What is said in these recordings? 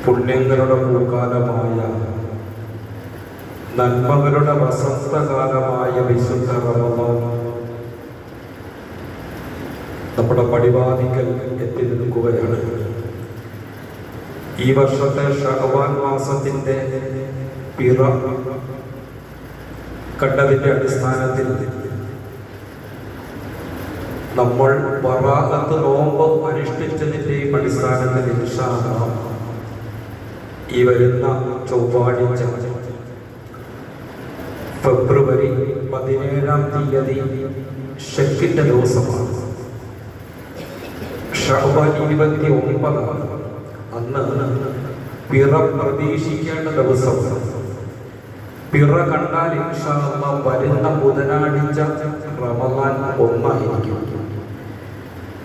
പുണ്യങ്ങളുടെ പൂക്കാലമായ നന്മകളുടെ വസന്തകാലമായ വിശുദ്ധ റമദാൻ നമ്മുടെ പടിവാതിക്കൽ എത്തി നിൽക്കുകയാണ്. ഈ വർഷത്തെ ശഅബാൻ മാസത്തിന്റെ പിറ കണ്ടതിന്റെ അടിസ്ഥാനത്തിൽ നമ്മൾ ബറാഅത്ത് നോമ്പ് അനുഷ്ഠിച്ചതിന്റെയും അടിസ്ഥാനത്തിൽ ഇൻഷാ അല്ലാഹ് ഈ വരുന്ന ചൊവ്വാഴ്ച ഫെബ്രുവരി 17-ാം തീയതി ശക്കിന്റെ ദിവസമാണ്. ശഅബാൻ 29 അന്ന് പിറ പ്രതീക്ഷിക്കേണ്ട ദിവസം. പിറ കണ്ടാൽ ഇൻഷാ അല്ലാഹ് വരുന്ന ബുധനാഴ്ച റമദാൻ 1 ആയിരിക്കും.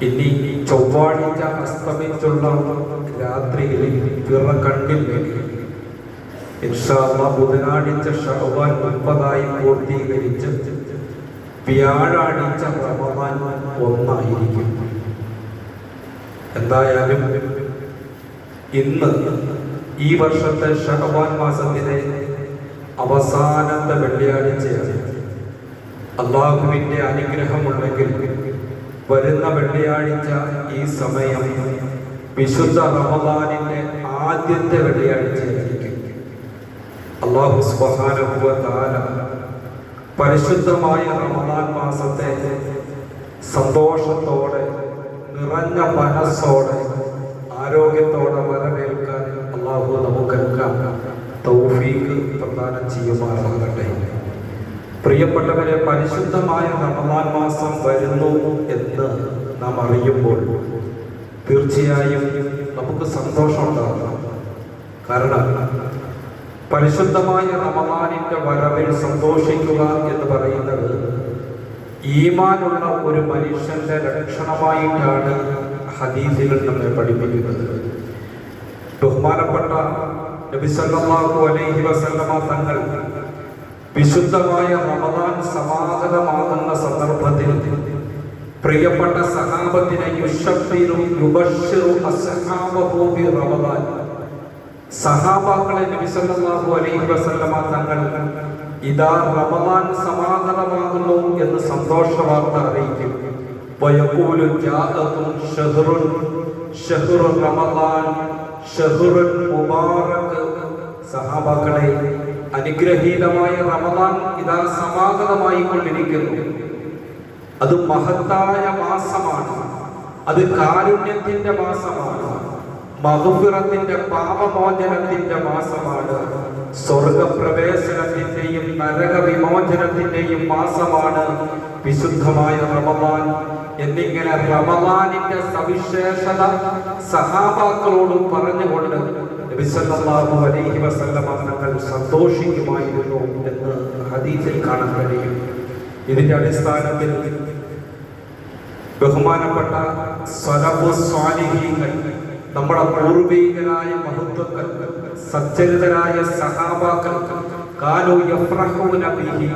ഇനി ചൊവ്വാഴ്ച അസ്തമിച്ചുള്ള രാത്രിയിൽ പിറ കണ്ടില്ലെങ്കിൽ ഇൻഷാ അല്ലാഹ് ബുധനാഴ്ച ശഅബാൻ 30 പൂർത്തീകരിച്ച് വ്യാഴാഴ്ച റമദാൻ 1 ആയിരിക്കും. എന്തായാലും ഇന്ന് ഈ വർഷത്തെ ശഅബാൻ മാസത്തിലെ അവസാനത്തെ വെള്ളിയാഴ്ചയാണ്. അല്ലാഹുവിന്റെ അനുഗ്രഹമുണ്ടെങ്കിൽ വരുന്ന വെള്ളിയാഴ്ച ഈ സമയം വിശുദ്ധ റമദാനിന്റെ ആദ്യത്തെ വെള്ളിയാഴ്ചയായിരിക്കും. അല്ലാഹു സുബ്ഹാനഹു വ തആല പരിശുദ്ധമായ റമദാൻ മാസത്തെ സന്തോഷത്തോടെ നിറഞ്ഞ മനസ്സോടെ ആരോഗ്യത്തോടെ വരവേൽക്കാൻ അല്ലാഹു നമുക്കെല്ലാം തൗഫീഖ് പ്രദാനം ചെയ്യുമാറാകട്ടെ. പ്രിയപ്പെട്ടവരെ, പരിശുദ്ധമായ റമദാൻ മാസം വരുന്നു എന്ന് നാം അറിയുമ്പോൾ തീർച്ചയായും നമുക്ക് സന്തോഷം ഉണ്ടാകണം. കാരണം പരിശുദ്ധമായ റമദാനിന്റെ വരവിൽ സന്തോഷിക്കുക എന്ന് പറയുന്നത് ഈമാനുള്ള ഒരു മനുഷ്യന്റെ ലക്ഷണമായിട്ടാണ് ഹദീസുകൾ നമ്മെ പഠിപ്പിക്കുന്നത്. ബഹുമാനപ്പെട്ട നബി സല്ലല്ലാഹു അലൈഹി വസല്ലമ തങ്ങൾ വിശുദ്ധമായ റമദാൻ സമാഗതമാകുന്ന സന്ദർഭത്തിൽ പ്രിയപ്പെട്ട സഹാബത്തിനെ യുബശ്ശിറു അസ്ഹാബഹു ബി റമദാൻ, സഹാബാക്കളെ നബി സല്ലല്ലാഹു അലൈഹി വസല്ലമ തങ്ങൾ ഇദാ റമദാൻ സമാഗതമാകുന്നു എന്ന് സന്തോഷവാർത്ത അറിയിക്കും. വയഖൂലു ജാഅതും ഷഹ്റുൻ റമദാൻ ഷഹ്റുൻ മുബാറക്, സഹാബാക്കളെ അനുഗ്രഹീതമായ റമദാൻ ഇതാ സമാഗതമായി കൊണ്ടിരിക്കുന്നു. അത് മഹത്തായ മാസമാണ്, അത് കാരുണ്യത്തിന്റെ മാസമാണ്, മഗ്ഫിറത്തിന്റെ പാപമോചനത്തിന്റെ മാസമാണ്, സ്വർഗപ്രവേശനത്തിന്റെയും നരക വിമോചനത്തിന്റെയും മാസമാണ് വിശുദ്ധമായ റമദാൻ എന്നിങ്ങനെ റമദാനിന്റെ സവിശേഷത സഹാബാക്കളോട് പറഞ്ഞുകൊണ്ട് നബി സല്ലല്ലാഹു അലൈഹി വസല്ലമ തങ്ങൾ സന്തോഷിക്കുമായിരുന്നു എന്ന് ഹദീസിൽ കാണാൻ കഴിയും. ഇതിന്റെ അടിസ്ഥാനത്തിൽ ബഹുമാനപ്പെട്ട സലഫു സ്വാലിഹീങ്ങൾ, നമ്മുടെ പൂർവികരായ മഹത്തുക്കൾ, സച്ചരിതരായ സഹാബാക്കൾ കാനൂ യഫ്റഹൂന ബിഹി,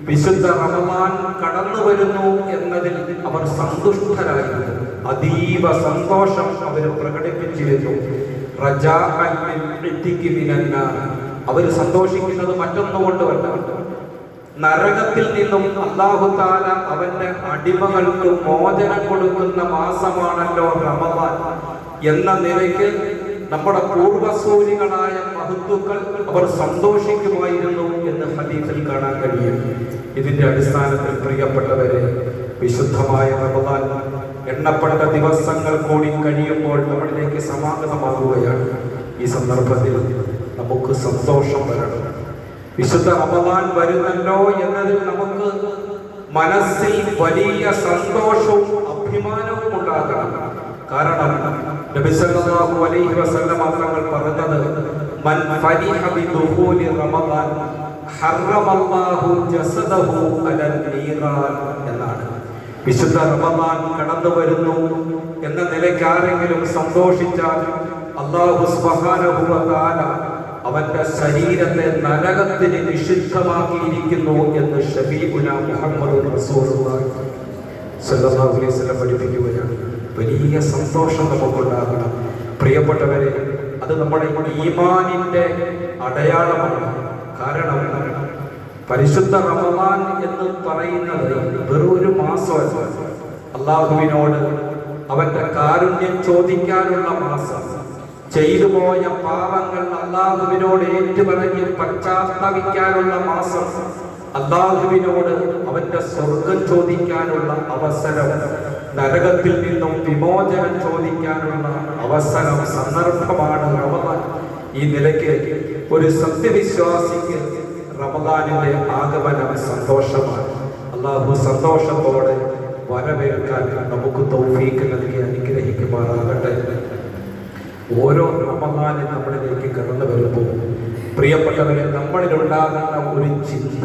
വിശുദ്ധ റമദാൻ കടന്നു വരുന്നു എന്നതിൽ അവർ സന്തുഷ്ടരായിരുന്നു. അതീവ സന്തോഷം അവർ പ്രകടിപ്പിച്ചിരുന്നു. റജാഅൻ ലിൽഇത്തിഖി മിനന്നാർ, അവർ സന്തോഷിക്കുന്നത് മറ്റൊന്നുകൊണ്ടുമല്ല, നരകത്തിൽ നിന്നും അല്ലാഹു തആല അവന്റെ അടിമകൾക്ക് മോചനം കൊടുക്കുന്ന മാസമാണല്ലോ റമദാൻ എന്ന നിലയ്ക്ക് നമ്മുടെ പൂർവസൂരികളായ മഹത്തുക്കൾ അവർ സന്തോഷിക്കുമായിരുന്നു എന്ന് ഹദീസിൽ കാണാൻ കഴിയും. ഇതിന്റെ അടിസ്ഥാനത്തിൽ പ്രിയപ്പെട്ടവരെ, വിശുദ്ധമായ റമദാൻ എണ്ണപ്പെട്ട ദിവസങ്ങൾ കൂടി കഴിയുമ്പോൾ നമ്മളിലേക്ക് സമാഗതമാകുകയാണ്. ഈ സന്ദർഭത്തിൽ നമുക്ക് സന്തോഷം വരണം. വിശുദ്ധ റമദാൻ വരുന്നല്ലോ എന്നതിൽ നമുക്ക് മനസ്സിൽ വലിയ സന്തോഷവും അഭിമാനവും ഉണ്ടാകണം. കാരണം നബി സല്ലല്ലാഹു അലൈഹി വസല്ലമ തങ്ങൾ പറഞ്ഞത് മൻ ഫരിഹ ബിദുഖൂലി റമദാൻ ഹറമല്ലാഹു ജസദഹു അലൽ നീറാൻ എന്നാണ്. വിശുദ്ധ റമദാൻ കടന്നു വരുന്നു എന്ന നിലയ്ക്ക് ആരെങ്കിലും സന്തോഷിച്ചാൽ അല്ലാഹു സുബ്ഹാനഹു വ തആല അവന്റെ ശരീരത്തെ നരകത്തിന് നിഷിദ്ധമാക്കിയിരിക്കുന്നു എന്ന് ശഫീഉന മുഹമ്മദ് റസൂലുള്ളാഹി സ്വല്ലല്ലാഹു അലൈഹി വസല്ലം പഠിപ്പിക്കുകയാണ്. വലിയ സന്തോഷം നമുക്കുണ്ടാകണം പ്രിയപ്പെട്ടവരെ. അത് നമ്മുടെ ഈമാനിന്റെ അടയാളമാണ്. കാരണം പരിശുദ്ധ റമദാൻ എന്ന് പറയുന്നത് വെറും ഒരു മാസമല്ല, അള്ളാഹുവിനോട് അവന്റെ കാരുണ്യം ചോദിക്കാനുള്ള മാസം, ചെയ്തു പോയ പാപങ്ങൾ അള്ളാഹുവിനോട് ഏറ്റുപറഞ്ഞ് പശ്ചാത്തപിക്കാനുള്ള മാസം, അള്ളാഹുവിനോട് അവന്റെ സ്വർഗം ചോദിക്കാനുള്ള അവസരം, നരകത്തിൽ നിന്നും വിമോചനം ചോദിക്കാനുള്ള അവസരം, സന്ദർഭമാണ് റമദാൻ. ഈ നിലയ്ക്ക് ഒരു സത്യവിശ്വാസിക്ക് റമദാനിന്റെ ആഗമനം സന്തോഷമാണ്. അള്ളാഹു സന്തോഷത്തോടെ വരവേൽക്കാൻ നമുക്ക് തൗഫീക്ക് നൽകി അനുഗ്രഹിക്കുമാറാകട്ടെ. ഓരോ റമദാനും നമ്മളിലേക്ക് കടന്നു വരുമ്പോൾ പ്രിയപ്പെട്ടവരെ, നമ്മളിലുണ്ടാകുന്ന ഒരു ചിന്ത,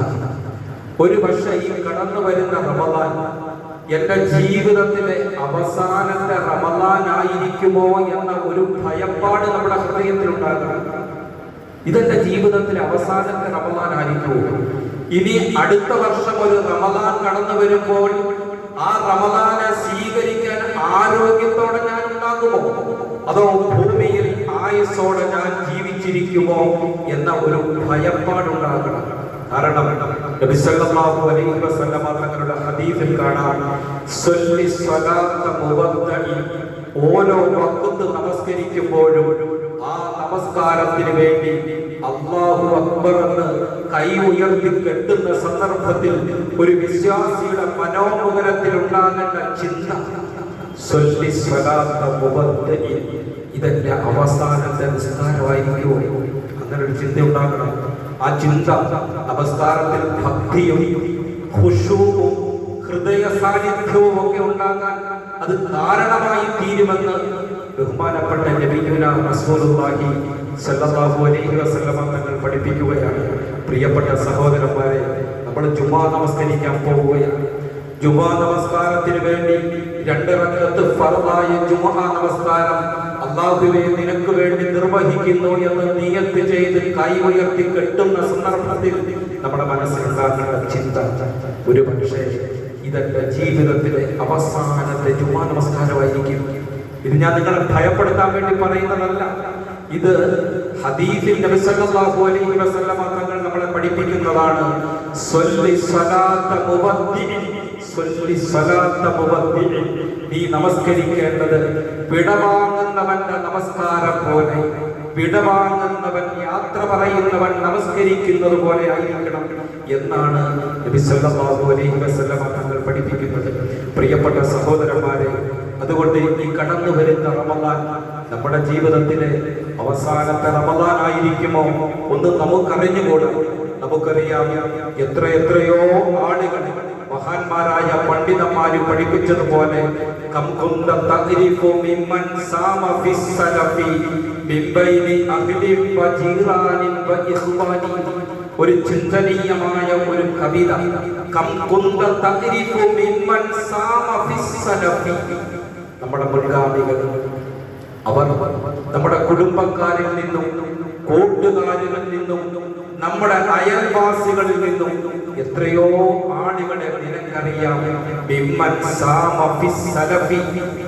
ഒരു പക്ഷേ ഈ കടന്നു വരുന്ന റമദാൻ എന്റെ ജീവിതത്തിലെ അവസാനത്തെ റമദാൻ ആയിരിക്കുമോ എന്ന ഒരു ഭയപ്പാട് നമ്മുടെ ഹൃദയത്തിൽ ഉണ്ടാകണം. ഇതെന്റെ ജീവിതത്തിലെ അവസാനത്തെ റമദാൻ ആയിരിക്കുമോ? ഇനി അടുത്ത വർഷം ഒരു റമദാൻ കടന്നു വരുമ്പോൾ ആ റമദാനെ സ്വീകരിക്കാൻ ആരോഗ്യത്തോടെ ഞാൻ ഉണ്ടാകുമോ, അതോ ഭൂമിയിൽ ആയുസ്സോടെ ഞാൻ ജീവിച്ചിരിക്കുമോ എന്ന ഒരു ഭയപ്പാടുണ്ടാകണം. കാരണം നബി സല്ലല്ലാഹു അലൈഹി വസല്ലം തങ്ങളുടെ ഹദീസിൽ കാണാം, സ്വല്ലി സ്വലാത്ത മുവദ്ദഇ, ഓരോ വഖത്ത് നമസ്കരിക്കുമ്പോഴും ആ നമസ്കാരത്തിന് വേണ്ടി അല്ലാഹു അക്ബർ എന്ന് കൈ ഉയർത്തി കെട്ടുന്ന സന്ദർഭത്തിൽ ഒരു വിശ്വാസിയുടെ മനോമുഖരത്തിൽ ഉണ്ടാകേണ്ട ചിന്ത, സ്വല്ലി സ്വലാത്ത മുവദ്ദഇ, ഇതെന്റെ അവസാനത്തെ നിസ്കാരമായിരിക്കുമോ? അങ്ങനെ ഒരു ചിന്ത ഉണ്ടാകണം. ആ ചിന്ത നമസ്കാരത്തിൽ ഭക്തിയും ഖുശൂഉം ഹൃദയ സാന്നിധ്യവും ഒക്കെ ഉണ്ടാകാൻ അത് കാരണമായി തീരുമെന്ന് ബഹുമാനപ്പെട്ട നബിയുനാ റസൂലുള്ളാഹി സ്വല്ലല്ലാഹു അലൈഹി വസല്ലം തങ്ങൾ പഠിപ്പിക്കുകയാണ്. പ്രിയപ്പെട്ട സഹോദരന്മാരെ, നമ്മൾ ജുമാ നമസ്കരിക്കാൻ പോവുകയാണ്. ജുമാ നമസ്കാരത്തിന് വേണ്ടി 2 റക്അത്ത് ഫർദായ ജുമാ നമസ്കാരം അല്ലാഹുവേ നിനക്ക് വേണ്ടി നിർവഹിക്കുന്നു എന്ന് നിയത്ത് ചെയ്ത് കൈ ഉയർത്തി കെട്ടുന്ന സന്ദർഭത്തിൽ നമ്മുടെ മനസ്സിലുണ്ടാകുന്ന ചിന്ത, ഒരു പക്ഷേ ഇതെന്റെ ജീവിതത്തിലെ അവസാനത്തെ ജുമാ നമസ്കാരമായിരിക്കും. ഇത് ഞാൻ നിങ്ങളെ ഭയപ്പെടുത്താൻ വേണ്ടി പറയുന്നതല്ല. ഇത് ഹദീസിൽ നബി സല്ലല്ലാഹു അലൈഹി വസല്ലം തങ്ങൾ നമ്മളെ പഠിപ്പിക്കുന്നതാണ്. സ്വല്ലി സ്വലാത്ത മുവദ്ദിഇ, സ്വല്ലി സ്വലാത്ത മുവദ്ദിഇ, നീ നമസ്കരിക്കേണ്ടത് വിടവാങ്ങുന്നവന്റെ നമസ്കാരം പോലെ, വിടവാങ്ങുന്നവൻ, യാത്ര പറയുന്നവൻ നമസ്കരിക്കുന്നത് പോലെ ആയിരിക്കണം എന്നാണ് നബി സല്ലല്ലാഹു അലൈഹി വസല്ലം തങ്ങൾ പഠിപ്പിക്കുന്നത്. പ്രിയപ്പെട്ട സഹോദരന്മാരെ, അതുകൊണ്ട് ഈ കടന്നു വരുന്ന റമദാൻ നമ്മുടെ ജീവിതത്തിലെ അവസാനത്തെ റമദാൻ ആയിരിക്കുമോ ഒന്ന് നമുക്കറിഞ്ഞുകൂടാ. നമുക്കറിയാം, എത്രയോ ആളുകൾ, മഹാന്മാരായ പണ്ഡിതന്മാര് പഠിപ്പിച്ചതുപോലെ, ഒരു ചിന്തനീയമായ ഒരു കവിത, നമ്മുടെ മുൻഗാമികൾ, അവർ നമ്മുടെ കുടുംബക്കാരിൽ നിന്നും, കൂട്ടുകാരിൽ നിന്നും, നമ്മുടെ അയൽവാസികളിൽ നിന്നും എത്രയോ ആളുകളെ നിനക്കറിയാം.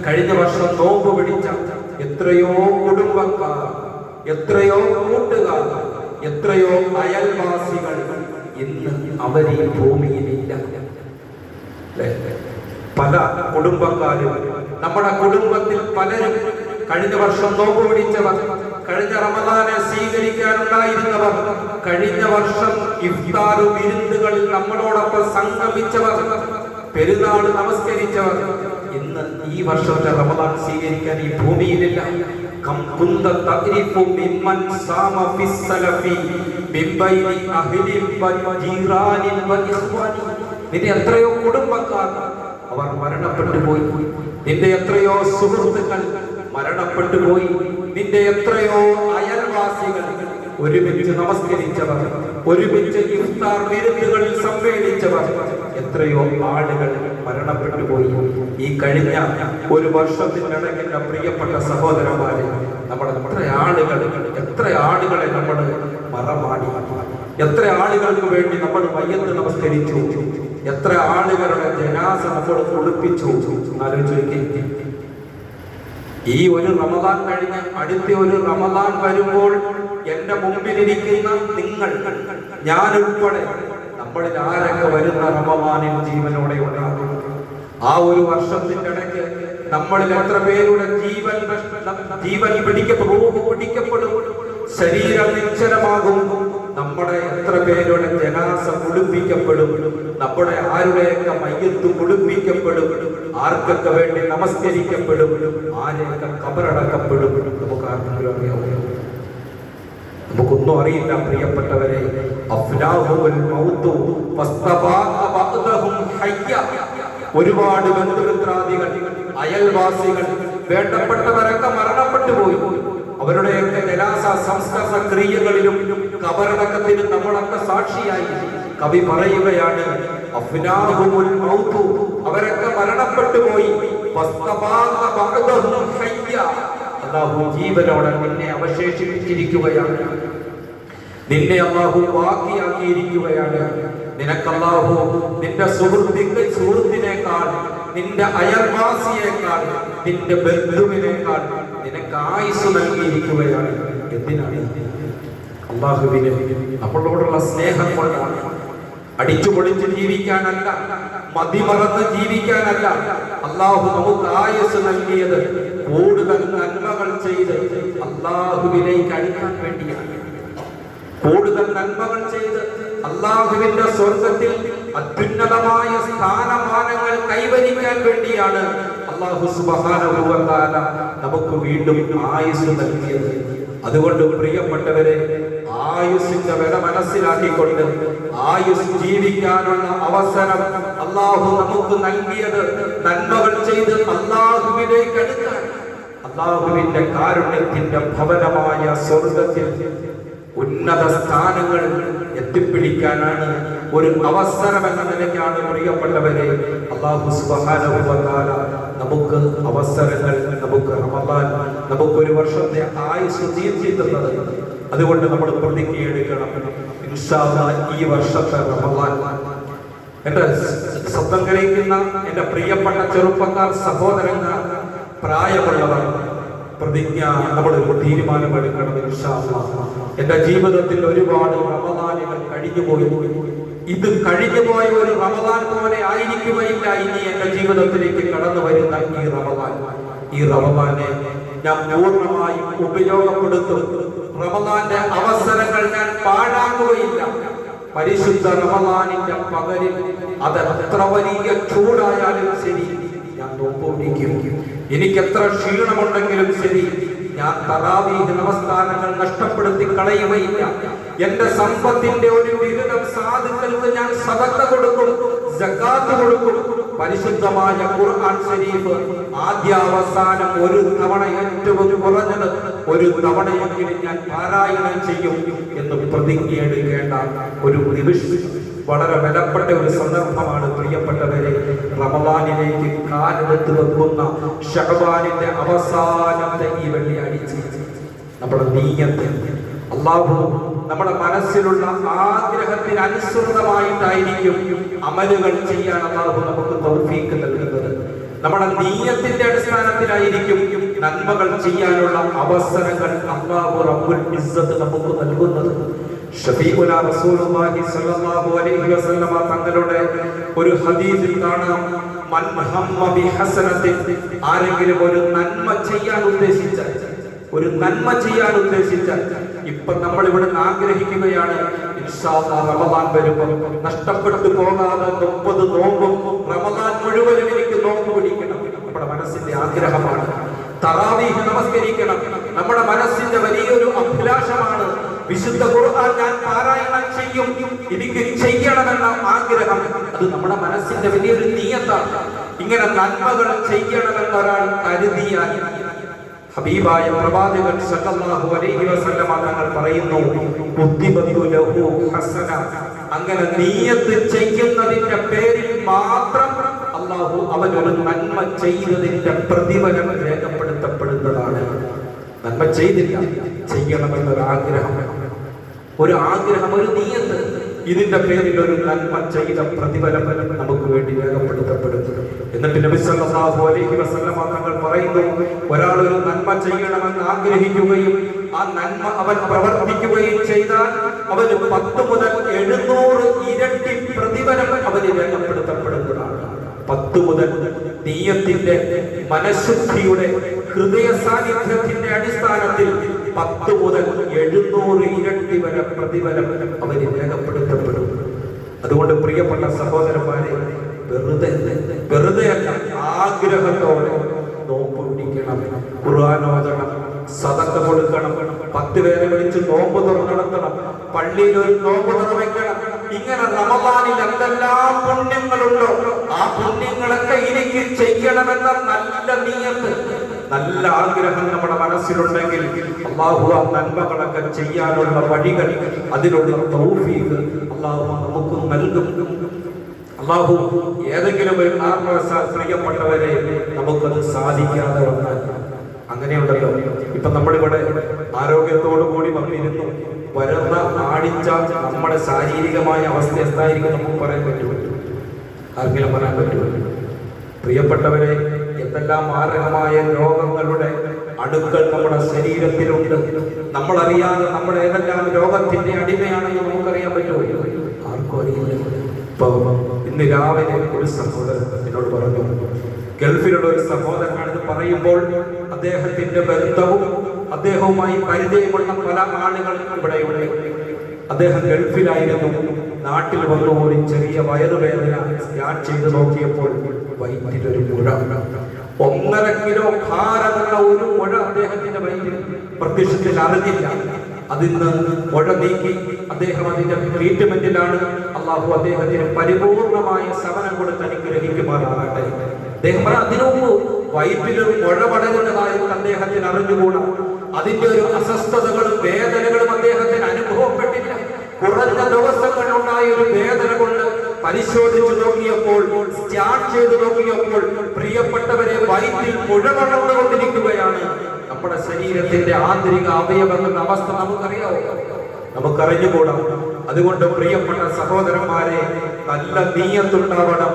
കഴിഞ്ഞ വർഷം നോമ്പ് പിടിച്ച എത്രയോ കുടുംബക്കാർ, എത്രയോ കൂട്ടുകാർ, എത്രയോ അയൽവാസികൾ ഇന്ന് അവർ ഈ ഭൂമിയിലില്ല. പല കുടുംബക്കാരും, നമ്മുടെ കുടുംബത്തിൽ പലരും കഴിഞ്ഞ വർഷം നോമ്പ് പിടിച്ചവർ, കഴിഞ്ഞ റമദാനെ സ്വീകരിക്കാനുണ്ടായിരുന്നവർ, കഴിഞ്ഞ വർഷം ഇഫ്താർ വിരുന്നുകളിൽ നമ്മളോടൊപ്പം സംഗമിച്ചവർ, പെരുന്നാൾ നമസ്കരിച്ചവർ ഇന്ന് ഈ വർഷത്തെ റമദാൻ സ്വീകരിക്കാൻ ഈ ഭൂമിയിലില്ല. നിന്റെ എത്രയോ കുടുംബക്കാർ അവർ മരണപ്പെട്ടു പോയി. നിന്റെ എത്രയോ സുഹൃത്തുക്കൾ മരണപ്പെട്ടു പോയി. നിന്റെ എത്രയോ അയൽവാസികൾ ഒരുമിച്ച് നമസ്കരിച്ചവർ, ഒരുമിച്ച് ഇഫ്താർ വിരുന്നുകളിൽ സമ്മേളിച്ചവർ, എത്രയോ ആളുകൾ മരണപ്പെട്ടു പോയി. ഈ കഴിഞ്ഞ ഒരു വർഷത്തിനിടയ്ക്കുള്ള പ്രിയപ്പെട്ട സഹോദരന്മാരെ, നമ്മുടെ എത്ര ആളുകളെ നമ്മൾ മറമാടി, എത്ര ആളുകൾക്ക് വേണ്ടി നമ്മൾ മയ്യത്ത് നമസ്കരിച്ചു, എത്ര ആളുകളുടെ ജനാസ നമ്മൾ കുളിപ്പിച്ചു. ആലോചിച്ച് ഈ ഒരു റമദാൻ കഴിഞ്ഞ് അടുത്ത ഒരു റമദാൻ വരുമ്പോൾ എന്റെ മുമ്പിലിരിക്കുന്ന നിങ്ങൾ, ഞാൻ ഉൾപ്പെടെ, നമ്മളിൽ ആരൊക്കെ വരുന്ന റമദാനിൽ ജീവനോടെ ഉണ്ടാകും? ആ ഒരു വർഷത്തിന്റെ ഇടയ്ക്ക് നമ്മളിൽ എത്ര പേരുടെ ജീവൻ പിടിക്കപ്പെടും, ശരീരം നിശ്ചലമാകും, നമ്മുടെ എത്ര പേരുടെ ജനാസ കുളിപ്പിക്കപ്പെടും, നമ്മുടെ ആരുടെയൊക്കെ മയ്യത്ത് കുളിപ്പിക്കപ്പെടും, ആർക്കൊക്കെ വേണ്ടി നമസ്കരിക്കപ്പെടും, ആരെയൊക്കെ കബറടക്കപ്പെടും, നമുക്ക് ആർക്കെങ്കിലും അറിയാമോ? നമുക്കൊന്നും അറിയില്ല പ്രിയപ്പെട്ടവരെ. ഒരുപാട് ബന്ധുമിത്രാദികൾ, അയൽവാസികൾ, വേണ്ടപ്പെട്ടവരൊക്കെ മരണപ്പെട്ടു പോയി. അവരുടെയൊക്കെ ജനാസ സംസ്കരണ ക്രിയകളിലും കബറടക്കത്തിലും നമ്മളൊക്കെ സാക്ഷിയായി. കവി പറയുകയാണ്, അവരൊക്കെ മരണപ്പെട്ടു പോയി. അല്ലാഹു ജീവനോടെ നിന്നെ അവശേഷിപ്പിച്ചിരിക്കുകയാണ്, നിന്നെ അല്ലാഹു ബാക്കിയാക്കിയിരിക്കുകയാണ്. നിനക്ക് അല്ലാഹു നിന്റെ സുഹൃത്തിനേക്കാൾ, നിന്റെ അയൽവാസിയേക്കാൾ, നിന്റെ ബന്ധുവിനേക്കാൾ നിനക്ക് ആയുസ് നൽകിയിരിക്കുകയാണ്. എന്തിനാണ്? അല്ലാഹുവിന് നമ്മളോടുള്ള സ്നേഹം കൊണ്ടാണ്. അടിച്ചു പൊളിച്ച് ജീവിക്കാനല്ല, മതിമറന്ന് ജീവിക്കാനല്ല. അല്ലാഹു നമുക്ക് ആയുസ് നൽകിയത് കൂടുതൽ നന്മകൾ ചെയ്ത് അല്ലാഹുവിലേക്ക് അടുക്കാൻ വേണ്ടിയാണ്. കൂടുതൽ നന്മകൾ ചെയ്ത് അല്ലാഹുവിന്റെ സ്വർഗ്ഗത്തിൽ അത്യുന്നതമായ സ്ഥാനമാനങ്ങൾ കൈവരിക്കാൻ വേണ്ടിയാണ് അല്ലാഹു സുബ്ഹാനഹു വ തആല നമുക്ക് വീണ്ടും ആയുസ് നൽകിയത്. അതുകൊണ്ട് പ്രിയപ്പെട്ടവരെ, ആയുസ്സിന്റെ വില മനസ്സിലാക്കിക്കൊണ്ട് ആയുസ് ജീവിക്കാനുള്ള അവസരം അല്ലാഹു നമുക്ക് നൽകിയത് നന്മകൾ ചെയ്ത് അല്ലാഹുവിലേക്ക് അടുക്കാൻ, അല്ലാഹുവിന്റെ കാരുണ്യത്തിന്റെ ഭവനമായ സ്വർഗ്ഗത്തിൽ ഉന്നത സ്ഥാനങ്ങൾ എത്തിപ്പിടിക്കാനാണ് ഒരു അവസരം എന്ന നിലയ്ക്കാണ് പ്രിയപ്പെട്ടവരെ അല്ലാഹു സുബ്ഹാനഹു വ തആല നമുക്ക് അവസരങ്ങൾ, നമുക്ക് റമദാൻ, നമുക്കൊരു വർഷത്തെ ആയുസ് തീർച്ചിട്ടുള്ളത്. അതുകൊണ്ട് നമ്മൾ പ്രതിജ്ഞയെടുക്കണം, ഇൻഷാ അല്ലാഹ് ഈ വർഷത്തെ റമദാൻ എന്റെ ശബ്ദം ഗ്രഹിക്കുന്ന എന്റെ പ്രിയപ്പെട്ട ചെറുപ്പക്കാർ, സഹോദരങ്ങൾ, പ്രായമുള്ളവർ, പ്രതിജ്ഞ നമ്മൾ തീരുമാനമെടുക്കണം. ഇൻഷാ അല്ലാഹ് എന്റെ ജീവിതത്തിൽ ഒരുപാട് റമദാനുകൾ കഴിഞ്ഞുപോയി. ഇത് കഴിഞ്ഞുപോയ ഒരു റമദാൻ പോലെ ആയിരിക്കുകയില്ല ഇനി എന്റെ ജീവിതത്തിലേക്ക് കടന്നു വരുന്ന ഈ റമദാനെ ഞാൻ പൂർണ്ണമായും ഉപയോഗപ്പെടുത്തും. റമദാന്റെ അവസരങ്ങൾ ഞാൻ പാഴാക്കുകയില്ല. പരിശുദ്ധ റമദാനിന്റെ പകലിൽ അത് എത്ര വലിയ ചൂടായാലും ശരി, ഞാൻ നോക്കിയിരിക്കും. എനിക്ക് എത്ര ക്ഷീണമുണ്ടെങ്കിലും ശരി, ഞാൻ തറാവീഹ് നമസ്കാരങ്ങൾ നഷ്ടപ്പെടുത്തി കളയുകയില്ല. എന്റെ സമ്പത്തിന്റെ ഒരു വിഹിതം സാധുക്കൾക്ക് ഞാൻ സദഖ കൊടുക്കും, സകാത്ത് കൊടുക്കും. പരിശുദ്ധമായ ഖുർആൻ ശരീഫ് ആദ്യാവസാനം ഒരു തവണ, ഏറ്റവും കുറഞ്ഞത് ഒരു തവണയെങ്കിലും ഞാൻ പാരായണം ചെയ്യും എന്ന് പ്രതിജ്ഞയെടുക്കേണ്ട ഒരു നിമിഷം, വളരെ വിലപ്പെട്ട ഒരു സന്ദർഭമാണ് പ്രിയപ്പെട്ടവരെ. റമദാനിലേക്ക് കാലെടുത്ത് വെക്കുന്ന ശഅബാനിന്റെ അവസാനത്തെ ഈ വെള്ളിയാഴ്ച നമ്മുടെ നീയത്ത് അല്ലാഹു നമ്മുടെ മനസ്സിലുള്ള ആഗ്രഹത്തിന് അനുസൃതമായിട്ടായിരിക്കും അമലുകൾ ചെയ്യാൻ അല്ലാഹു നമുക്ക് തൗഫീഖ് നൽകുന്നത്. നമ്മുടെ നീയത്തിന്റെ അടിസ്ഥാനത്തിലായിരിക്കും നന്മകൾ ചെയ്യാനുള്ള അവസരങ്ങൾ അല്ലാഹു റബ്ബുൽ ഇസ്സത്ത് നമുക്ക് നൽകുന്നത്. ഷഫീഉനാ റസൂലുള്ളാഹി സ്വല്ലല്ലാഹു അലൈഹി വസല്ലമ തങ്ങളുടെ ഒരു ഹദീസിൽ കാണാം, മൻ ഹമ്മ ബിഹസനത്തിൻ, ആരെങ്കിലും ഒരു നന്മ ചെയ്യാൻ ഉദ്ദേശിച്ചാൽ, ഇപ്പൊ നമ്മൾ ഇവിടെ ആഗ്രഹിക്കുകയാണ്, ഇൻഷാ അല്ലാഹ് റമദാൻ വരുമ്പോൾ നഷ്ടപ്പെട്ടു പോകാതെ 30 നോമ്പും റമദാൻ മുഴുവനും എനിക്ക് നോമ്പ് പിടിക്കണം. നമ്മുടെ മനസ്സിന്റെ ആഗ്രഹമാണ്. തറാവീഹ് നമസ്കരിക്കണം, നമ്മുടെ മനസ്സിന്റെ വലിയൊരു അഭിലാഷമാണ്. വിശുദ്ധ ഖുർആൻ ഞാൻ പാരായണം ചെയ്യും, എനിക്ക് ചെയ്യണമെന്ന ആഗ്രഹം, അത് നമ്മുടെ മനസ്സിന്റെ വലിയൊരു നിയത്താണ്. ഇങ്ങനെ നന്മകൾ ചെയ്യണമെന്ന് ഒരാൾ കരുതിയാൽ, ഹബീബായ പ്രവാചകൻ സല്ലല്ലാഹു അലൈഹി വസല്ലമ തങ്ങൾ പറയുന്നു, ബുദ്ധിബദു ലഹു ഹസന, അങ്ങനെ നിയത്ത് ചെയ്യുന്നതിന്റെ പേരിൽ മാത്രം അല്ലാഹു അവനൊരു നന്മ ചെയ്തതിന്റെ പ്രതിഫലം രേഖപ്പെടുത്തപ്പെടുന്നതാണ്. നന്മ ചെയ്തില്ല, ചെയ്യണമെന്നൊരാഗ്രഹം, ഒരു നിയത്ത്, ഇതിന്റെ പേരിൽ ഒരു നന്മ ചെയ്ത പ്രതിഫലം നമുക്ക് വേണ്ടി രേഖപ്പെടുത്തപ്പെടുന്നു. എന്നിട്ട് നബി സല്ലല്ലാഹു അലൈഹി വസല്ലമ തങ്ങൾ പറയുന്നു, ഒരാൾ ഒരു നന്മ ചെയ്യണമെന്ന് ആഗ്രഹിക്കുകയും ആ നന്മ അവൻ പ്രവർത്തിക്കുകയും ചെയ്താൽ അവന് 10 മുതൽ 700 ഇരട്ടി പ്രതിഫലം അവന് രേഖപ്പെടുത്തപ്പെടുന്നതാണ്. 10 മുതൽ നിയ്യത്തിന്റെ മനഃശുദ്ധിയുടെ ഹൃദയ സാന്നിധ്യത്തിന്റെ അടിസ്ഥാനത്തിൽ 10 മുതൽ 700 ഇരട്ടി വരെ പ്രതിഫലം അവന് രേഖപ്പെടുത്തപ്പെടും. അതുകൊണ്ട് പ്രിയപ്പെട്ട സഹോദരന്മാരെ, വെറുതെ അല്ല, ആഗ്രഹത്തോടെ നോമ്പ് പിടിക്കണം, ഖുർആൻ ഓതണം, സദഖ കൊടുക്കണം, 10 പേരെ വിളിച്ച് നോമ്പ് നടത്തണം, പള്ളിയിൽ ഒരു നോമ്പ് നിർവഹിക്കണം. ഇങ്ങനെ റമദാനിൽ എന്തെല്ലാം പുണ്യങ്ങളുണ്ടോ ആ പുണ്യങ്ങളൊക്കെ എനിക്ക് ചെയ്യണമെന്ന നല്ല നിയ്യത്ത്, നല്ല ആഗ്രഹം നമ്മുടെ മനസ്സിലുണ്ടെങ്കിൽ അല്ലാഹു ആ നന്മകളൊക്കെ ചെയ്യാനുള്ള വഴികൾ, അതിനുള്ള തൗഫീഖ് അല്ലാഹു നമുക്ക് നൽകും. അല്ലാഹു ഏതെങ്കിലും ഒരു കാരണവശാൽ പ്രിയപ്പെട്ടവരെ നമുക്കത് സാധിക്കാതെ വന്നാൽ, അങ്ങനെയുണ്ടല്ലോ, ഇപ്പൊ നമ്മളിവിടെ ആരോഗ്യത്തോടു കൂടി വന്നിരുന്നു, വരുന്ന ആഴ്ച നമ്മുടെ ശാരീരികമായ അവസ്ഥ എന്തായിരിക്കും നമുക്ക് പറയാൻ പറ്റുമോ? ആർക്കെങ്കിലും പറയാൻ പറ്റുമോ? പ്രിയപ്പെട്ടവരെ, എന്തെല്ലാം മാരകമായ രോഗങ്ങളുടെ അണുക്കൾ നമ്മുടെ ശരീരത്തിലുണ്ട്. നമ്മളറിയാതെ നമ്മൾ ഏതെല്ലാം രോഗത്തിന്റെ അടിമയാണെന്ന് നമുക്കറിയാൻ പറ്റുമോ? ആർക്കും അറിയില്ല. ഇപ്പൊ ഇന്ന് രാവിലെ ഒരു സഹോദരൻ എന്നോട് പറഞ്ഞു, ഗൾഫിലുള്ള ഒരു സഹോദരനാണ് ഇത് പറയുമ്പോൾ അദ്ദേഹത്തിന്റെ ബന്ധവും അദ്ദേഹവുമായി പരിചയമുള്ള പല ആളുകളും ഇവിടെയുണ്ട്. അദ്ദേഹം ഗൾഫിലായിരുന്നു, നാട്ടിൽ വന്നുപോയി ചെറിയ വയറുവേദന സ്കാൻ ചെയ്ത് നോക്കിയപ്പോൾ വയറ്റിലൊരു മുഴ, 1.5 കിലോ ഭാരമുള്ള ഒരു മുഴ അദ്ദേഹത്തിന്റെ വയറ്റിൽ പ്രത്യക്ഷത്തിൽ അറിഞ്ഞില്ല. അതിന്ന് മുഴ നീക്കി അദ്ദേഹം അതിന്റെ ട്രീറ്റ്മെന്റിലാണ്. അല്ലാഹു അദ്ദേഹത്തിന് പരിപൂർണമായ ശമനം കൊടുത്ത് അനുഗ്രഹിക്കുമാറാകട്ടെ. അദ്ദേഹം അതിനു മുമ്പ് വയറ്റിലൊരു മുഴ വളരുന്നതായിട്ട് അദ്ദേഹത്തിന് അറിഞ്ഞുകൂടാ. അതിന്റെ ഒരു അസ്വസ്ഥതകളും വേദനകളും അദ്ദേഹത്തിന് അനുഭവപ്പെട്ടില്ല. കുറഞ്ഞ ദിവസങ്ങളുണ്ടായ ഒരു വേദന കൊണ്ട് പരിശോധിച്ചു നോക്കിയപ്പോൾ, സ്കാൻ ചെയ്തു നോക്കിയപ്പോൾ, പ്രിയപ്പെട്ടവരെ, വയറ്റിൽ മുഴ വളർന്നുകൊണ്ടിരിക്കുകയാണ്. നമ്മുടെ ശരീരത്തിന്റെ ആന്തരിക അവയവങ്ങളുടെ അവസ്ഥ നമുക്കറിയാവോ? നമുക്കറിഞ്ഞുകൂടാ. അതുകൊണ്ട് പ്രിയപ്പെട്ട സഹോദരന്മാരെ, നല്ല നീയത്തുണ്ടാവണം.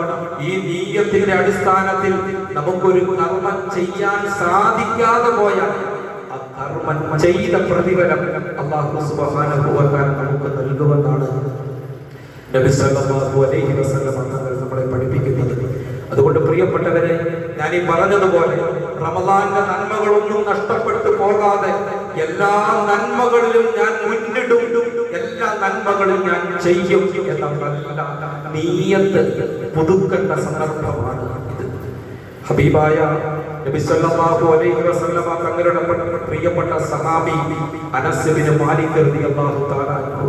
ഈ നീയത്തിന്റെ അടിസ്ഥാനത്തിൽ നമുക്കൊരു കർമ്മം ചെയ്യാൻ സാധിക്കാതെ പോയാൽ ആ കർമ്മം ചെയ്ത പ്രതിഫലം അല്ലാഹു സുബ്ഹാനഹു വ തആല നമുക്ക് നൽകുമെന്നാണ് നബി സല്ലല്ലാഹു അലൈഹി വസല്ലം തങ്ങൾ നമ്മളെ പഠിപ്പിക്കുന്നത്. അതുകൊണ്ട് പ്രിയപ്പെട്ടവരെ, ഞാൻ ഈ പറഞ്ഞതുപോലെ റമദാന്റെ നന്മകളൊന്നും നഷ്ടപ്പെട്ടു പോകാതെ എല്ലാ നന്മകളിലും ഞാൻ മുന്നിടും, എല്ലാ നന്മകളും ഞാൻ ചെയ്യും എന്ന നല്ല നിയ്യത്ത് പുതുക്കേണ്ട സന്ദർഭമാണ് ഇത്. ഹബീബായ നബി സല്ലല്ലാഹു അലൈഹി വസല്ലം തങ്ങളുടെ പ്രിയപ്പെട്ട സഹാബി അനസ് ബിൻ മാലിക് റളിയല്ലാഹു തആല അൻഹു,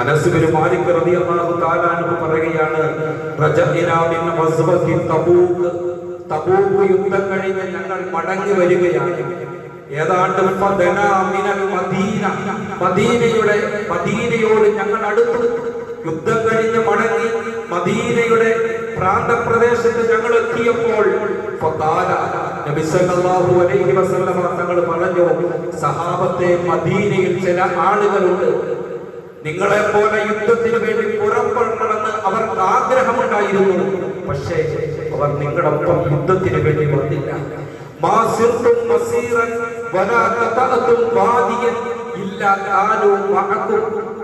അനസ് ബിൻ മാലിക് റളിയല്ലാഹു തആല അൻഹു പറയുകയാണ്, റജഅനാ മിൻ ഗസ്വതി തബൂക്ക്, തബൂക്ക് യുദ്ധം കഴിഞ്ഞ് ഞങ്ങൾ മടങ്ങി വരികയാണ്. ഏതാണ്ട് മദീനയോട് ഞങ്ങൾ അടുത്തു. യുദ്ധം കഴിഞ്ഞ് മടങ്ങി മദീനയുടെ പ്രാന്തപ്രദേശത്ത് ഞങ്ങൾ എത്തിയപ്പോൾ നബി സല്ലല്ലാഹു അലൈഹി വസല്ലം തങ്ങൾ പറഞ്ഞു, സഹാബത്തെ, മദീനയിൽ ചില ആളുകളുണ്ട്, നിങ്ങളെ പോലെ യുദ്ധത്തിന് വേണ്ടി പുറപ്പെടണമെന്ന് അവർക്ക് ആഗ്രഹമുണ്ടായിരുന്നു. പക്ഷേ അവർ നിങ്ങളൊപ്പം യുദ്ധത്തിന് വേണ്ടി വന്നില്ല.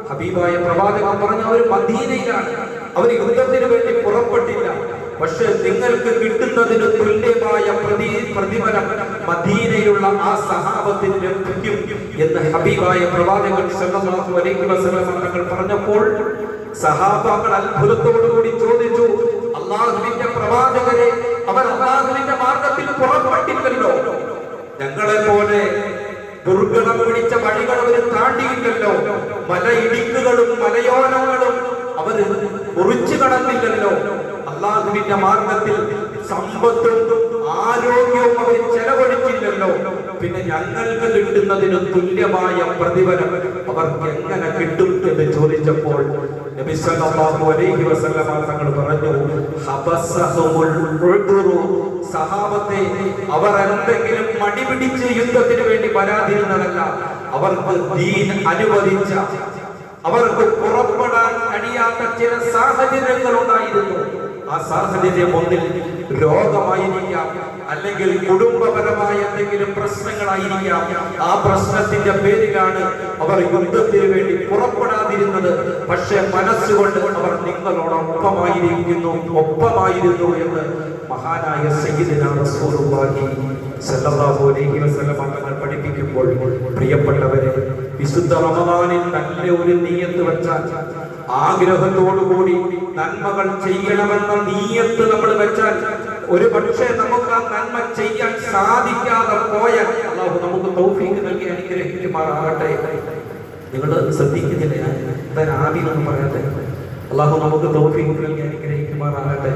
ഹബീബായ പ്രവാചകൻ പറഞ്ഞു, അവർ മദീനയിലാണ്, അവർ യുദ്ധത്തിന് വേണ്ടി പുറപ്പെട്ടില്ല. പക്ഷെ നിങ്ങൾക്ക് കിട്ടുന്നതിന് തുല്യമായ പ്രതിഫലം മദീനയിലുള്ള ആ സഹാബത്തിന് ലഭിക്കും എന്ന് ഹബീബായ പ്രവാചകൻ സല്ലല്ലാഹു അലൈഹി വസല്ലം തങ്ങൾ പറഞ്ഞപ്പോൾ സഹാബാക്കൾ അത്ഭുതത്തോടുകൂടി ചോദിച്ചു, അല്ലാഹുവിന്റെ പ്രവാചകരെ, അവർ അല്ലാഹുവിന്റെ മാർഗത്തിൽ പുറപ്പെട്ടില്ലല്ലോ, ഞങ്ങളെ പോലെ ദുർഘടം പിടിച്ച വഴികൾ അവർ താണ്ടിയില്ലല്ലോ, മലയിടുക്കുകളും മലയോരങ്ങളും അവർ മുറിച്ചു കടന്നില്ലല്ലോ, അല്ലാഹുവിന്റെ മാർഗത്തിൽ സമ്പത്തും ആരോഗ്യവും അവർ ചെലവഴിച്ചില്ലല്ലോ, പിന്നെ ഞങ്ങൾക്ക് കിട്ടുന്നതിന് തുല്യമായ പ്രതിഫലം അവർക്ക് എങ്ങനെ കിട്ടും എന്ന് ചോദിച്ചപ്പോൾ നബി സല്ലല്ലാഹു അലൈഹി വസല്ലം തങ്ങൾ പറഞ്ഞു, ഹബസഹുൽ ഉദ്റു, സഹാബത്തെ, അവർ എന്തെങ്കിലും മടിപിടിച്ച് യുദ്ധത്തിന് വേണ്ടി വരാതിരുന്നതല്ല, അവർക്ക് ദീൻ അനുവദിച്ച അവർക്ക് പുറപ്പെടാൻ കഴിയാത്ത ചില സാഹചര്യങ്ങൾ ഉണ്ടായിരുന്നു. ആ സാഹചര്യം ഒന്നിൽ രോഗമായിരിക്കാം, അല്ലെങ്കിൽ കുടുംബപരമായ എന്തെങ്കിലും പ്രശ്നങ്ങളായിരിക്കാം. ആ പ്രശ്നത്തിന്റെ പേരിലാണ് അവർ യുദ്ധത്തിന് വേണ്ടി പുറപ്പെടാതിരുന്നത്. പക്ഷെ മനസ്സുകൊണ്ട് അവർ ഒപ്പമായിരുന്നു എന്ന് മഹാനായ സയ്യിദുനാ റസൂലുള്ളാഹി സ്വല്ലല്ലാഹു അലൈഹി വസല്ലം തങ്ങൾ പഠിപ്പിക്കുമ്പോൾ, പ്രിയപ്പെട്ടവരെ, വിശുദ്ധ റമദാനിൽ നല്ല ഒരു നിയ്യത്ത് വെച്ചാൽ, ആഗ്രഹത്തോടുകൂടി നന്മകൾ ചെയ്യണമെന്ന നിയ്യത്ത് നമ്മൾ വെച്ചാൽ, ഒരു പക്ഷേ നമുക്ക് ആ നന്മ ചെയ്യാൻ സാധിക്കാതെ പോയാൽ അല്ലാഹു നമുക്ക് തൗഫീഖ് നൽകി അനുഗ്രഹിക്കുമാറാകട്ടെ. നിങ്ങൾ ശ്രദ്ധിക്കുന്നില്ല, ഞാൻ ആദ്യം പറയാതെ. അല്ലാഹു നമുക്ക് തൗഫീഖ് നൽകി അനുഗ്രഹിക്കുമാറാകട്ടെ.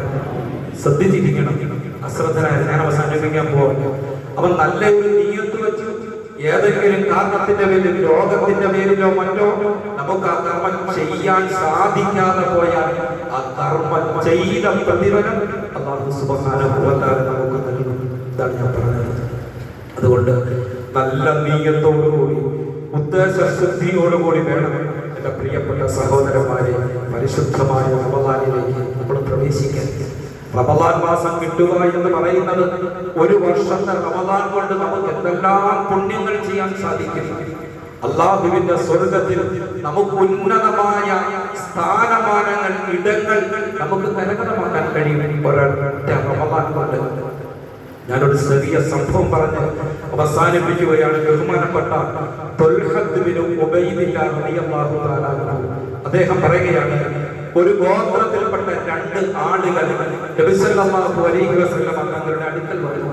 ശ്രദ്ധിച്ചിരിക്കണം, അശ്രദ്ധനായ ഞാൻ അവസാനിപ്പിക്കാൻ പോകുന്നു. അവൻ നല്ല ഒരു നിയ്യത്ത് വെച്ചു, ഏതെങ്കിലും കാരണത്തിന്റെ പേരിൽ, രോഗത്തിന്റെ പേരിലോ മറ്റോ നമുക്ക് ആ കർമ്മം ചെയ്യാൻ സാധിക്കാതെ പോയാൽ ആ കർമ്മം ചെയ്ത പ്രതിഫലം അല്ലാഹു സുബ്ഹാനഹു വ തആല നമുക്ക് നൽകും. ഇതാണ് ഞാൻ പറഞ്ഞത്. അതുകൊണ്ട് നല്ല നീയത്തോടുകൂടി, ഉദ്ദേശശുദ്ധിയോടുകൂടി വേണം എന്റെ പ്രിയപ്പെട്ട സഹോദരന്മാരെ പരിശുദ്ധമായ റമദാനിലേക്ക് നമ്മൾ പ്രവേശിക്കാൻ. റമദാൻ മാസം കിട്ടുക എന്ന് പറയുന്നത് ഒരു വർഷത്തെ റമദാൻ കൊണ്ട് നമുക്ക് എന്തെല്ലാം പുണ്യങ്ങൾ ചെയ്യാൻ സാധിക്കും. അല്ലാഹുവിന്റെ സ്വർഗത്തിൽ നമുക്ക് ഉന്നതമായ സ്ഥാനമാനങ്ങൾ, ഇടങ്ങൾ നമുക്ക് കരകതമാക്കാൻ കഴിയും ഒരൊറ്റ റമദാൻ കൊണ്ട്. ഞാനൊരു ചെറിയ സംഭവം പറഞ്ഞ് അവസാനിപ്പിക്കുകയാണ്. ബഹുമാനപ്പെട്ട ത്വൽഹത്ത് ബിൻ ഉബൈദില്ലാഹ് റളിയല്ലാഹു തആല അദ്ദേഹം പറയുകയാണ്, ഒരു ഗോത്രത്തിൽപ്പെട്ട രണ്ട് ആളുകൾ നബി സല്ലല്ലാഹു അലൈഹി വസല്ലം തങ്ങളുടെ അടുക്കൽ വന്നു.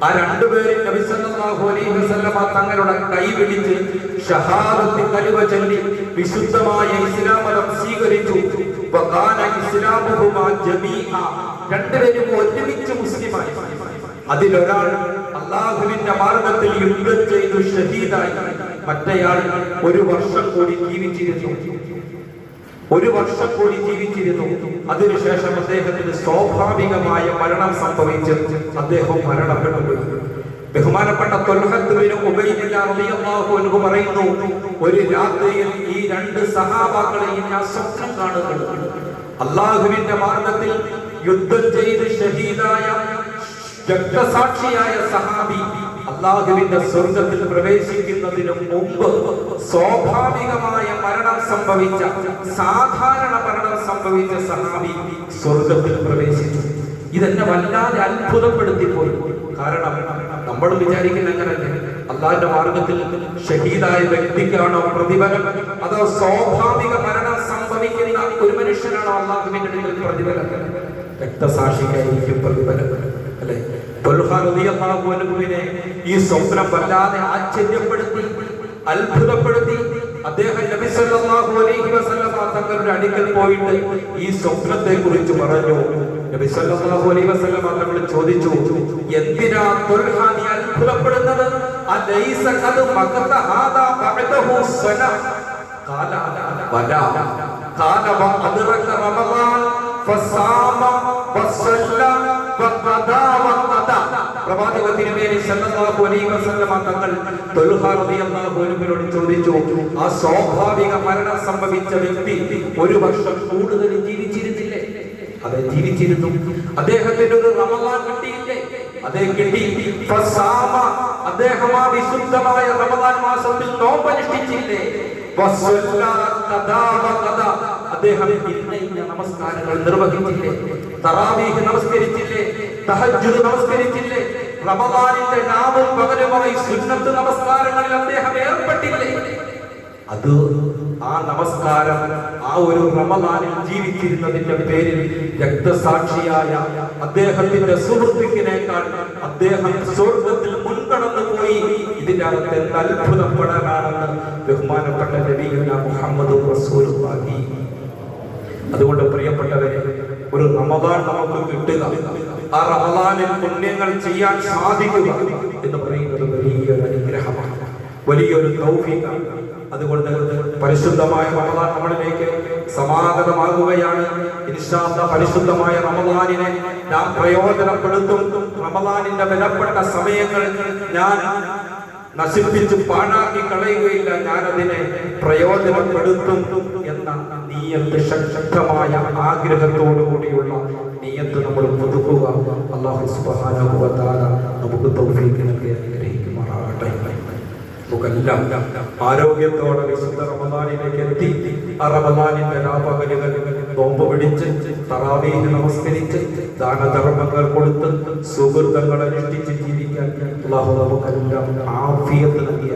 ആ രണ്ടുപേരും നബി സല്ലല്ലാഹു അലൈഹി വസല്ലം തങ്ങളുടെ കൈ പിടിച്ച് ഷഹാദത്ത് കലിമ ചൊല്ലി വിശുദ്ധമായ ഇസ്ലാം മതം സ്വീകരിച്ചു. വകാന ഇസ്ലാമുഹുമാ ജമീഅ, രണ്ടുപേരും ഒരുമിച്ച് മുസ്ലിമായി. അതിലൊരാൾ അല്ലാഹുവിന്റെ മാർഗ്ഗത്തിൽ യുദ്ധം ചെയ്തു ഷഹീദായി. മറ്റേയാൾ ഒരു വർഷം കൂടി ജീവിച്ചിരുന്നു. അതിനുശേഷം അദ്ദേഹത്തിന് സ്വാഭാവികമായ മരണം സംഭവിച്ചു. അദ്ദേഹം മരണപ്പെട്ടുപോയി. ബഹുമാനപ്പെട്ട ത്വൽഹത്ത് ബിൻ ഉബൈദില്ലാഹ് റളിയല്ലാഹു അൻഹു പറയുന്നു, ഒരു രാത്രിയിൽ ഈ രണ്ട് സഹാബാക്കളെയും ഞാൻ സ്വപ്നം കാണുന്നു. അല്ലാഹുവിന്റെ മാർഗ്ഗത്തിൽ യുദ്ധം ചെയ്ത് ഷഹീദായ രക്തസാക്ഷിയായ സഹാബി അല്ലാഹുവിന്റെ സ്വർഗത്തിൽ പ്രവേശിക്കുന്നതിന് മുമ്പ് സ്വാഭാവികമായ മരണം സംഭവിച്ച, സാധാരണ മരണം സംഭവിച്ച സഹാബി സ്വർഗത്തിൽ പ്രവേശിച്ചു. ഇതെന്നെ വല്ലാതെ അത്ഭുതപ്പെടുത്തിപ്പോയി. കാരണം നമ്മൾ വിചാരിക്കുന്ന എങ്ങനെയല്ലേ, അല്ലാഹുവിന്റെ മാർഗത്തിൽ ഷഹീദായ വ്യക്തിക്കാണോ പ്രതിഫലം, അതോ സ്വാഭാവിക മരണം സംഭവിക്കുന്ന ഒരു മനുഷ്യനാണോ അല്ലാഹുവിന്റെ അടുക്കൽ പ്രതിഫലം? രക്തസാക്ഷിക്കായിരിക്കും പ്രതിഫലം, അല്ലെ? ഈ സ്വപ്നം വല്ലാതെ ആശ്ചര്യപ്പെടുത്തി, അത്ഭുതപ്പെടുത്തി. അദ്ദേഹം നബി സല്ലല്ലാഹു അലൈഹി വസല്ലം തങ്ങളുടെ അടുക്കൽ പോയിട്ട് ഈ സ്വപ്നത്തെ കുറിച്ച് പറഞ്ഞു. നബി സല്ലല്ലാഹു അലൈഹി വസല്ലം തങ്ങൾ ചോദിച്ചു, എന്തിനാ ത്വൽഹ നീ അത്ഭുതപ്പെടുന്നത്? അലൈസ ഖദ് മഖത ഹാദാ ബഅദഹു സന? ഖാല ബലാ. ഖാല വഅദ്റക റമളാൻ ഫസാമ വസല്ല വഖദാ വഖദാ. പ്രവാചകൻ തിരുമേനി സല്ലല്ലാഹു അലൈഹി വസല്ലം തങ്ങൾ ത്വൽഹ റളിയല്ലാഹു അൻഹുവിനോട് ചോദിച്ചു, ആ സ്വാഭാവിക മരണം സംഭവിച്ച വ്യക്തി ഒരു വർഷം കൂടുതൽ ജീവിച്ചിരുന്നില്ലേ? അതെ, ജീവിച്ചിരുന്നു. അദ്ദേഹത്തിന് ഒരു റമളാൻ കിട്ടിയില്ലേ? അതേ, കിട്ടി. ഫസാമ, അദ്ദേഹം ആ വിശുദ്ധമായ റമളാൻ മാസത്തിൽ നോമ്പനുഷ്ഠിച്ചില്ലേ? വസല്ല ഖദാ വഖദാ, അദ്ദേഹം ഇന്ന നമസ്കാരങ്ങൾ നിർവഹിച്ചില്ലേ? തറാവീഹ് നമസ്കരിച്ചില്ലേ? തഹജ്ജുദ് നമസ്കരിച്ചില്ലേ? റമദാനിന്റെ രാവും പകലുമായി സുന്നത്ത് നമസ്കാരങ്ങളിൽ അദ്ദേഹം ഏർപ്പെട്ടില്ലേ? അത് ആ നമസ്കാരം ആ ഒരു റമദാനിൽ ജീവിച്ചിരുന്നതിന്റെ പേരിൽ രക്തസാക്ഷിയായ അദ്ദേഹത്തിന്റെ സുഹൃത്തുക്കളേക്കാൾ അദ്ദേഹം സ്വർഗത്തിൽ മുൻകടന്നു പോയി. ഇതിന്റെ അകത്ത് എന്ത് അത്ഭുതപ്പെടാനാണെന്ന് ബഹുമാനപ്പെട്ട നബിയുനാ മുഹമ്മദ് റസൂലുള്ളാഹി. അതുകൊണ്ട് പ്രിയപ്പെട്ടവരെ, ഒരു റമദാൻ നമുക്ക് കിട്ടുക, ആ റമദാനിൽ പുണ്യങ്ങൾ ചെയ്യാൻ സാധിക്കുക എന്ന് പറയുന്നത് വലിയൊരു അനുഗ്രഹമാണ്, വലിയൊരു തൗഫീഖാണ്. അതുകൊണ്ട് പരിശുദ്ധമായ റമദാൻ നമ്മളിലേക്ക് സമാഗതമാകുകയാണ്. ഇൻഷാ അല്ലാഹ് പരിശുദ്ധമായ റമദാനിനെ നാം പ്രയോജനപ്പെടുത്തും. റമദാനിന്റെ വിലപ്പെട്ട സമയങ്ങൾ ഞാൻ നശിപ്പിച്ച് പാഴാക്കി കളയുകയില്ല, ഞാനതിനെ പ്രയോജനപ്പെടുത്തും എന്ന നീയത്ത്, ശക്തമായ ആഗ്രഹത്തോടു കൂടിയുള്ള നീയത്ത് നമ്മൾ പുതുക്കുക. അല്ലാഹു സുബ്ഹാനഹു വ തആല നമുക്ക് തൗഫീഖ് നൽകി അനുഗ്രഹിക്കുമാറാകട്ടെ. നമുക്കെല്ലാം ആരോഗ്യത്തോടെ വിശുദ്ധ റമദാനിലേക്ക് എത്തി ആ റമദാനിന്റെ രാപകലുകൾ നോമ്പ് പിടിച്ച് തറാവീഹ് നമസ്കരിച്ച് ദാനധർമ്മങ്ങൾ കൊടുത്ത് സുഹൃത്തുക്കൾ അനുഷ്ഠിച്ച് ജീവിക്കാൻ അല്ലാഹു നമുക്കെല്ലാം ആഫിയത്ത് നൽകി